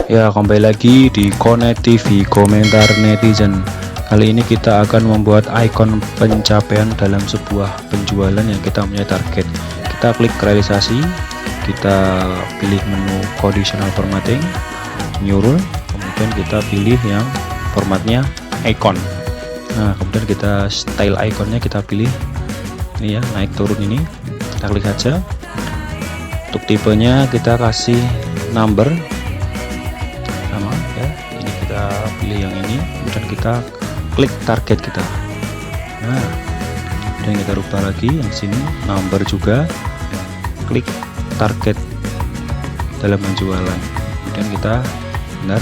Ya, kembali lagi di Konet TV Komentar Netizen. Kali ini kita akan membuat ikon pencapaian dalam sebuah penjualan yang kita punya target. Kita klik realisasi, kita pilih menu conditional formatting, new rule, kemudian kita pilih yang formatnya icon. Nah, kemudian kita style ikonnya kita pilih ini ya, naik turun ini. Kita klik saja. Untuk tipenya kita kasih number sama ya, ini kita pilih yang ini, kemudian kita klik target kita. Nah, kemudian kita rubah lagi yang sini number juga, klik target dalam penjualan, kemudian kita benar,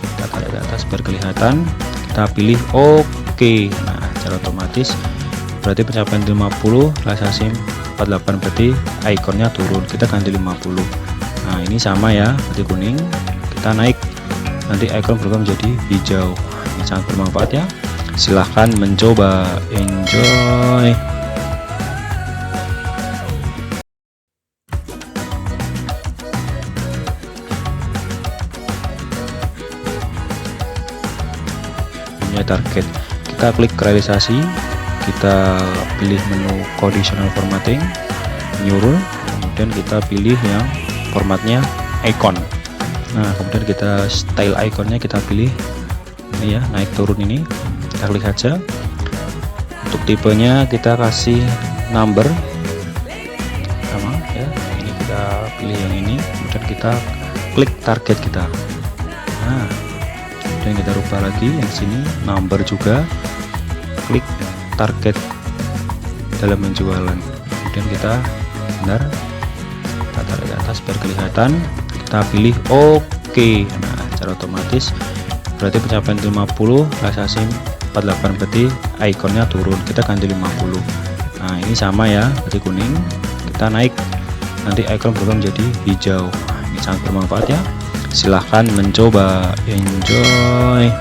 kita tarik ke atas biar kelihatan, kita pilih OK. Nah, secara otomatis berarti pencapaian 50, realisasi 48, berarti ikonnya turun, kita ganti 50. Nah, ini sama ya, berarti kuning, kita naik, nanti icon berubah menjadi hijau. Ini sangat bermanfaat ya, silahkan mencoba, enjoy. Punya target, kita klik realisasi, kita pilih menu conditional formatting, new rule, kemudian kita pilih yang formatnya icon. Nah, kemudian kita style ikonnya kita pilih ini ya, naik turun ini, kita klik saja. Untuk tipenya kita kasih number sama ya, ini kita pilih yang ini, kemudian kita klik target kita. Nah, kemudian kita rubah lagi yang sini number juga, klik target dalam penjualan, kemudian kita benar, kita tarik ke atas biar kelihatan, kita pilih OK. Nah, secara otomatis berarti pencapaian 50, realisasi 48, berarti ikonnya turun, kita ganti 50. Nah, ini sama ya, berarti kuning, kita naik, nanti icon berubah menjadi hijau. Nah, ini sangat bermanfaat ya, silahkan mencoba, enjoy.